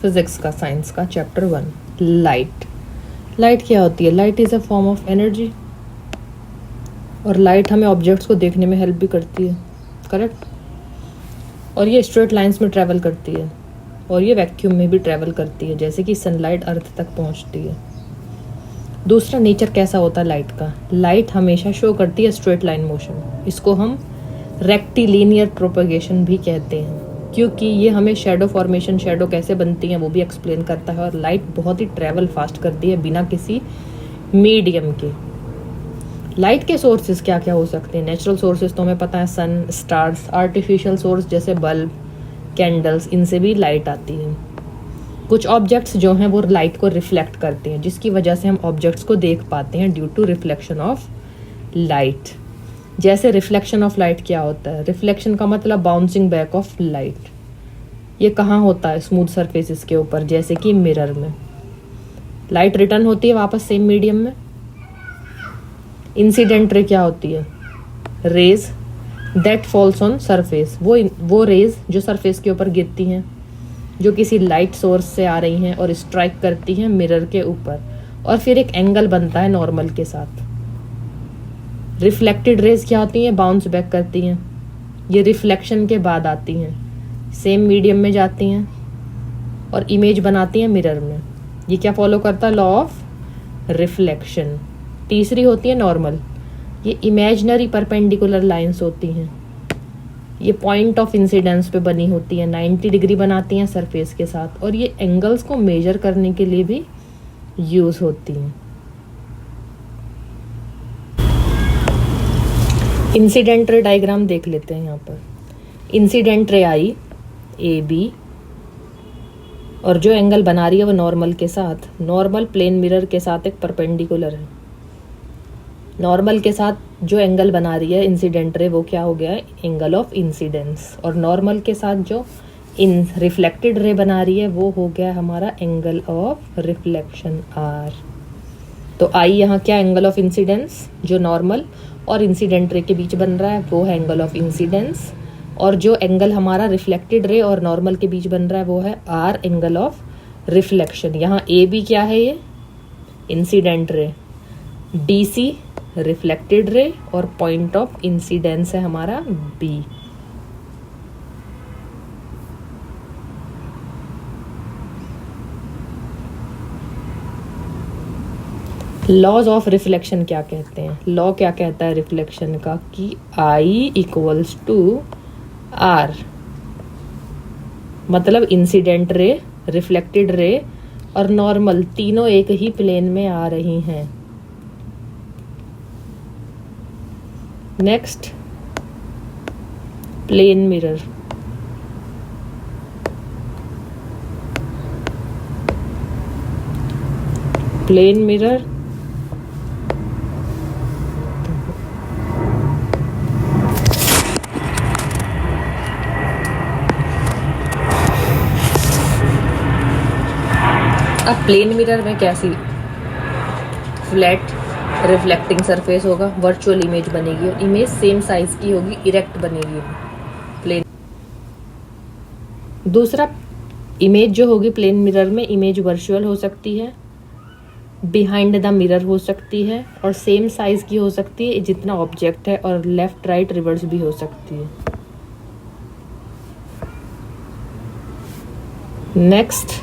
Physics का, science का, chapter 1, light. Light क्या होती है? Light is a form of energy, और लाइट हमें ऑब्जेक्ट्स को देखने में हेल्प भी करती है, करेक्ट। और ये स्ट्रेट लाइंस में ट्रैवल करती है, और ये वैक्यूम में भी ट्रैवल करती है, जैसे कि सनलाइट अर्थ तक पहुंचती है। दूसरा, नेचर कैसा होता है लाइट का? लाइट हमेशा शो करती है स्ट्रेट लाइन मोशन। इसको हम रेक्टिलिनियर प्रोपगेशन भी कहते हैं, क्योंकि ये हमें शेडो फॉर्मेशन, शेडो कैसे बनती हैं वो भी एक्सप्लेन करता है। और लाइट बहुत ही ट्रैवल फास्ट करती है बिना किसी मीडियम के। लाइट के सोर्सेज क्या क्या हो सकते हैं? नेचुरल सोर्सेज तो हमें पता है, सन, स्टार्स। आर्टिफिशियल सोर्स जैसे बल्ब, कैंडल्स, इनसे भी लाइट आती है। कुछ ऑब्जेक्ट्स जो हैं वो लाइट को रिफ्लेक्ट करते हैं, जिसकी वजह से हम ऑब्जेक्ट्स को देख पाते हैं due to reflection of light. जैसे रिफ्लेक्शन ऑफ लाइट क्या होता है? रिफ्लेक्शन का मतलब बाउंसिंग बैक ऑफ लाइट। ये कहाँ होता है? स्मूथ सरफेसेस के ऊपर, जैसे कि मिरर में। लाइट रिटर्न होती है वापस सेम मीडियम में। इंसिडेंट रे क्या होती है? Rays that falls on surface. वो रेज जो सरफेस के ऊपर गिरती हैं, जो किसी लाइट सोर्स से आ रही हैं और स्ट्राइक करती हैं मिरर के ऊपर, और फिर एक एंगल बनता है नॉर्मल के साथ। रिफ्लेक्टेड रेज क्या होती हैं? बाउंस बैक करती हैं। ये रिफ्लेक्शन के बाद आती हैं, सेम मीडियम में जाती हैं और इमेज बनाती हैं मिरर में। ये क्या फॉलो करता है? Law of reflection. तीसरी होती है नॉर्मल। ये इमेजिनरी परपेंडिकुलर लाइंस होती हैं। ये पॉइंट ऑफ इंसिडेंस पे बनी होती हैं, 90 डिग्री बनाती हैं सरफेस के साथ, और ये एंगल्स को मेजर करने के लिए भी यूज होती हैं। इंसिडेंट रे डायग्राम देख लेते हैं। यहाँ पर incident ray I A B, और जो एंगल बना रही है वो नॉर्मल के साथ, नॉर्मल प्लेन मिरर के साथ एक परपेंडिकुलर है। नॉर्मल के साथ जो एंगल बना रही है इंसिडेंट रे, वो क्या हो गया? Angle of incidence. और नॉर्मल के साथ जो रिफ्लेक्टेड रे बना रही है वो हो गया हमारा एंगल ऑफ रिफ्लेक्शन आर। तो आई यहाँ क्या? Angle of incidence. जो नॉर्मल और इंसिडेंट रे के बीच बन रहा है वो है एंगल ऑफ इंसिडेंस, और जो एंगल हमारा रिफ्लेक्टेड रे और नॉर्मल के बीच बन रहा है वो है आर, एंगल ऑफ रिफ्लेक्शन। यहाँ ए बी क्या है? ये incident ray, D C reflected ray, और पॉइंट ऑफ इंसिडेंस है हमारा बी। लॉज ऑफ रिफ्लेक्शन क्या कहते हैं? लॉ क्या कहता है रिफ्लेक्शन का? कि आई इक्वल्स टू आर, मतलब इंसिडेंट रे, रिफ्लेक्टेड रे और नॉर्मल तीनों एक ही प्लेन में आ रही हैं। Next, plane mirror. Plane mirror अब प्लेन मिरर में कैसी? फ्लैट रिफ्लेक्टिंग सरफेस होगा, वर्चुअल इमेज बनेगी, और इमेज सेम साइज की होगी, इरेक्ट बनेगी प्लेन। दूसरा, इमेज जो होगी प्लेन मिरर में, इमेज वर्चुअल हो सकती है, बिहाइंड द मिरर हो सकती है, और सेम साइज की हो सकती है जितना ऑब्जेक्ट है, और लेफ्ट राइट रिवर्स भी हो सकती है। नेक्स्ट,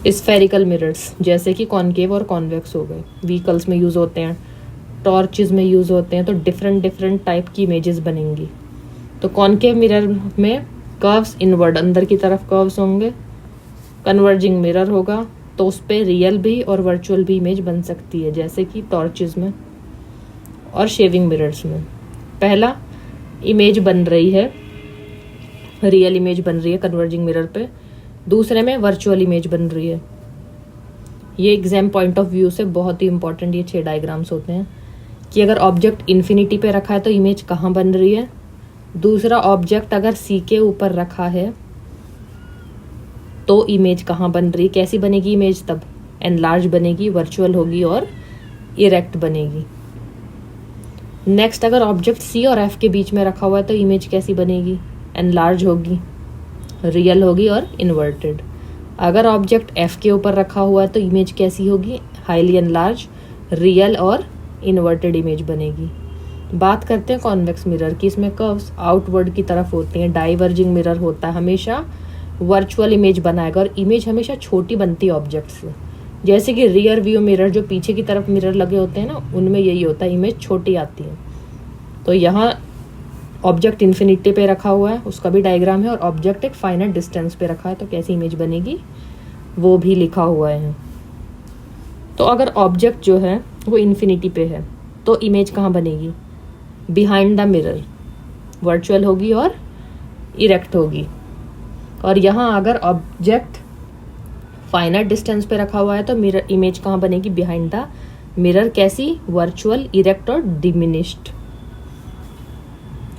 स्फेरिकल मिरर्स, जैसे कि कॉनकेव और कॉन्वेक्स हो गए, व्हीकल्स में यूज होते हैं, टॉर्चेस में यूज होते हैं, तो डिफरेंट डिफरेंट टाइप की इमेजेस बनेंगी। तो कॉनकेव मिरर में कर्व्स इनवर्ड, अंदर की तरफ कर्व्स होंगे। कन्वर्जिंग मिरर होगा तो उस पर रियल भी और वर्चुअल भी इमेज बन सकती है, जैसे कि टॉर्चेस में और शेविंग मिरर्स में। पहला, इमेज बन रही है, रियल इमेज बन रही है कन्वर्जिंग मिरर पे। दूसरे में वर्चुअल इमेज बन रही है। ये एग्जाम पॉइंट ऑफ व्यू से बहुत ही इंपॉर्टेंट ये 6 डायग्राम्स होते हैं कि अगर ऑब्जेक्ट इन्फिनिटी पे रखा है तो इमेज कहाँ बन रही है। दूसरा, ऑब्जेक्ट अगर सी के ऊपर रखा है तो इमेज कहाँ बन रही है, कैसी बनेगी इमेज? तब एनलार्ज बनेगी, वर्चुअल होगी और इरेक्ट बनेगी। नेक्स्ट, अगर ऑब्जेक्ट सी और एफ के बीच में रखा हुआ है तो इमेज कैसी बनेगी? एनलार्ज होगी, रियल होगी और इन्वर्टेड। अगर ऑब्जेक्ट F के ऊपर रखा हुआ है तो इमेज कैसी होगी, हाईली एनलार्ज, रियल और इन्वर्टेड इमेज बनेगी। बात करते हैं कॉन्वेक्स मिरर की, इसमें कर्व्स आउटवर्ड की तरफ होती हैं, डाइवर्जिंग मिरर होता है, हमेशा वर्चुअल इमेज बनाएगा और इमेज हमेशा छोटी बनती है ऑब्जेक्ट से। जैसे कि रियर व्यू मिरर जो पीछे की तरफ मिरर लगे होते हैं ना, उनमें यही होता है, इमेज छोटी आती है। तो यहाँ ऑब्जेक्ट इन्फिनिटी पे रखा हुआ है, उसका भी डायग्राम है, और ऑब्जेक्ट एक फाइनाइट डिस्टेंस पे रखा है, तो कैसी इमेज बनेगी वो भी लिखा हुआ है। तो अगर ऑब्जेक्ट जो है वो इन्फिनिटी पे है तो इमेज कहाँ बनेगी, बिहाइंड द मिरर, वर्चुअल होगी और इरेक्ट होगी। और यहाँ अगर ऑब्जेक्ट फाइनाइट डिस्टेंस पे रखा हुआ है तो मिरर इमेज कहाँ बनेगी, बिहाइंड द मिरर, कैसी, वर्चुअल, इरेक्ट और डिमिनिश्ड।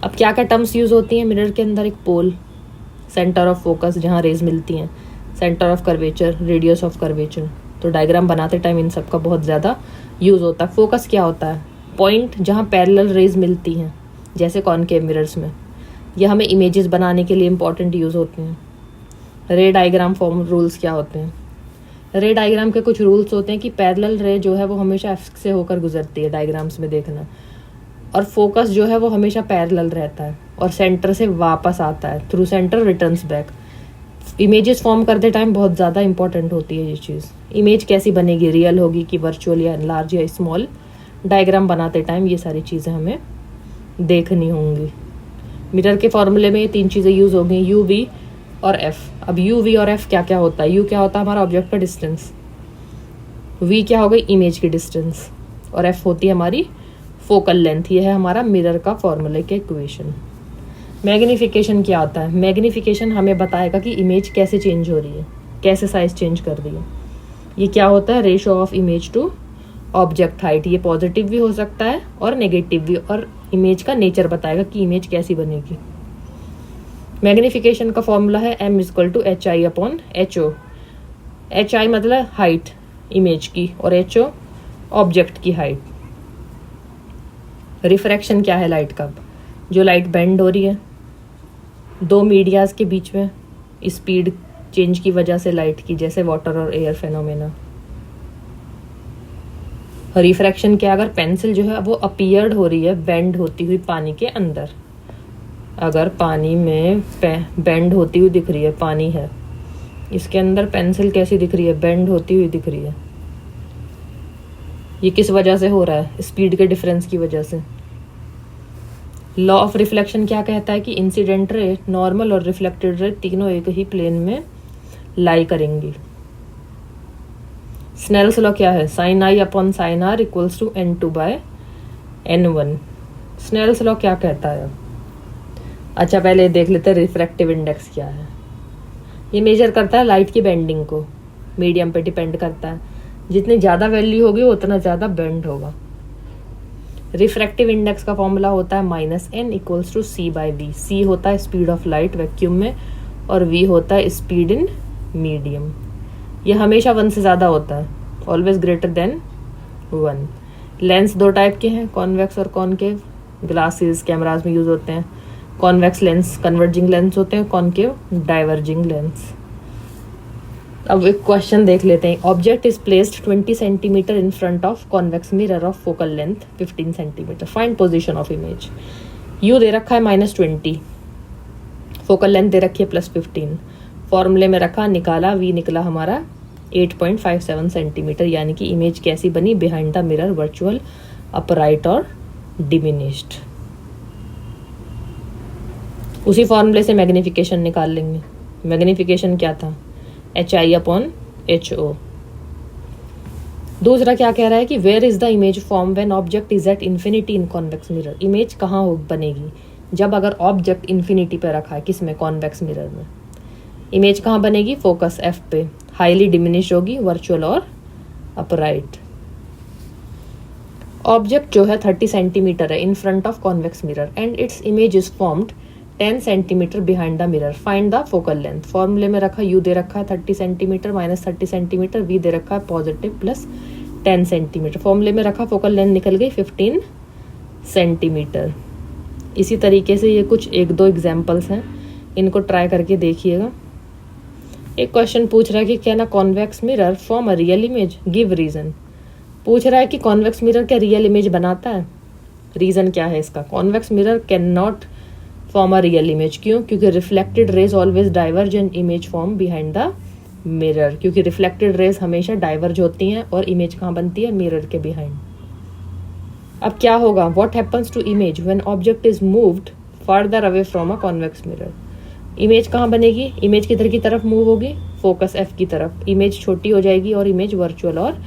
अब क्या क्या टर्म्स यूज होती हैं मिरर के अंदर, एक पोल, सेंटर ऑफ फोकस जहाँ रेज मिलती हैं, centre of curvature, radius of curvature. तो डायग्राम बनाते टाइम इन सब का बहुत ज़्यादा यूज़ होता है। फोकस क्या होता है, पॉइंट जहाँ पैरेलल रेज मिलती हैं, जैसे कॉनकेव मिरर्स में, यह हमें इमेजेस बनाने के लिए इंपॉर्टेंट यूज़ होते हैं। रे डायग्राम फॉर्म रूल्स क्या होते हैं, रे डायग्राम के कुछ रूल्स होते हैं कि पैरेलल रे जो है वो हमेशा एफ से होकर गुजरती है, डायग्राम्स में देखना, और फोकस जो है वो हमेशा पैरेलल रहता है और सेंटर से वापस आता है, through centre returns back. Images form करते टाइम बहुत ज़्यादा इंपॉर्टेंट होती है ये चीज़। इमेज कैसी बनेगी, रियल होगी कि वर्चुअल या लार्ज या स्मॉल, डायग्राम बनाते टाइम ये सारी चीज़ें हमें देखनी होंगी। मिरर के फॉर्मूले में ये तीन चीज़ें यूज़ होंगी, यू, वी और एफ। अब यू, वी और एफ क्या क्या होता है, यू क्या होता है हमारा ऑब्जेक्ट का डिस्टेंस, वी क्या हो गई इमेज की डिस्टेंस, और एफ होती है हमारी फोकल लेंथ। ये है हमारा मिरर का फॉर्मूले के इक्वेशन। मैग्नीफिकेशन क्या होता है, मैग्नीफिकेशन हमें बताएगा कि इमेज कैसे चेंज हो रही है, कैसे साइज चेंज कर रही है। ये क्या होता है, ratio of image to object height. ये पॉजिटिव भी हो सकता है और नेगेटिव भी, और इमेज का नेचर बताएगा कि इमेज कैसी बनेगी। मैग्नीफिकेशन का फॉर्मूला है m=hi/ho। hi मतलब हाइट इमेज की और ho ऑब्जेक्ट की हाइट। रिफ्रैक्शन क्या है लाइट का, जो लाइट बेंड हो रही है दो मीडियाज के बीच में स्पीड चेंज की वजह से लाइट की, जैसे वाटर और एयर फेनोमेना। रिफ्रैक्शन क्या, अगर पेंसिल जो है वो अपीयर्ड हो रही है बेंड होती हुई पानी के अंदर, अगर पानी में बेंड होती हुई दिख रही है, पानी है इसके अंदर, पेंसिल कैसी दिख रही है, बेंड होती हुई दिख रही है। ये किस वजह से हो रहा है, स्पीड के डिफरेंस की वजह से। लॉ ऑफ रिफ्लेक्शन क्या कहता है कि इंसिडेंट रे, नॉर्मल और रिफ्लेक्टेड रे तीनों एक ही प्लेन में लाई करेंगी। स्नेल्स लॉ क्या है, sin i/sin r = n2/n1। Snell's law क्या कहता है। अच्छा पहले देख लेते हैं रिफ्रैक्टिव इंडेक्स क्या है। ये मेजर करता है लाइट की बेंडिंग को, मीडियम पे डिपेंड करता है, जितनी ज़्यादा वैल्यू होगी उतना ज़्यादा बेंड होगा। रिफ्रैक्टिव इंडेक्स का फॉर्मूला होता है -n = c/v। c होता है स्पीड ऑफ लाइट वैक्यूम में और v होता है स्पीड इन मीडियम। ये हमेशा 1 से ज़्यादा होता है, ऑलवेज ग्रेटर देन 1। लेंस दो टाइप के हैं, कॉन्वेक्स और कॉनकेव। ग्लासेस कैमराज में यूज़ होते हैं। कॉन्वेक्स लेंस कन्वर्जिंग लेंस होते हैं, कॉनकेव डाइवर्जिंग लेंस। अब एक क्वेश्चन देख लेते हैं। Object is placed 20 centimetre in front of convex mirror of focal length 15 centimetre. Find position of image. You they रखा है -20, फोकल लेंथ दे रखी है +15, फॉर्मूले में रखा, निकाला, वी निकला हमारा 8.57 सेंटीमीटर। यानी कि इमेज कैसी बनी, behind the mirror, virtual, upright और डिमिनिश्ड। उसी फॉर्मूले से मैग्नीफिकेशन निकाल लेंगे। मैग्नीफिकेशन क्या था, hi/ho। दूसरा क्या कह रहा है कि where is the image form when object is at infinity in convex mirror. Image कहाँ बनेगी, जब अगर ऑब्जेक्ट इन्फिनिटी पे रखा है, किसमें, कॉन्वेक्स मिरर में। इमेज कहाँ बनेगी, फोकस एफ पे, हाईली डिमिनिश होगी, वर्चुअल और अपराइट। ऑब्जेक्ट जो है 30 सेंटीमीटर है in front of convex mirror and its image is formed 10 centimetre behind the mirror. Find the focal length. फॉर्मूले में रखा, यू दे रखा है 30 सेंटीमीटर, -30 सेंटीमीटर, वी दे रखा है पॉजिटिव +10 सेंटीमीटर। फॉर्मूले में रखा, फोकल लेंथ निकल गई 15 सेंटीमीटर। इसी तरीके से ये कुछ 1-2 एग्जाम्पल्स हैं, इनको ट्राई करके देखिएगा। एक क्वेश्चन पूछ रहा है कि can a convex mirror form a real image, give reason. पूछ रहा है कि कॉन्वेक्स मिरर क्या रियल इमेज बनाता है, रीजन क्या है इसका। Convex mirror can not form a real image, क्यों? क्योंकि reflected rays always diverge and image form behind the mirror, क्योंकि रिफ्लेक्टेड रेज हमेशा डाइवर्ज होती हैं और इमेज कहाँ बनती है, मिरर के बिहाइंड। अब क्या होगा, what happens to image when object is moved further away from a convex mirror. Image कहाँ बनेगी, इमेज किधर की तरफ मूव होगी, फोकस एफ की तरफ। इमेज छोटी हो जाएगी और इमेज वर्चुअल और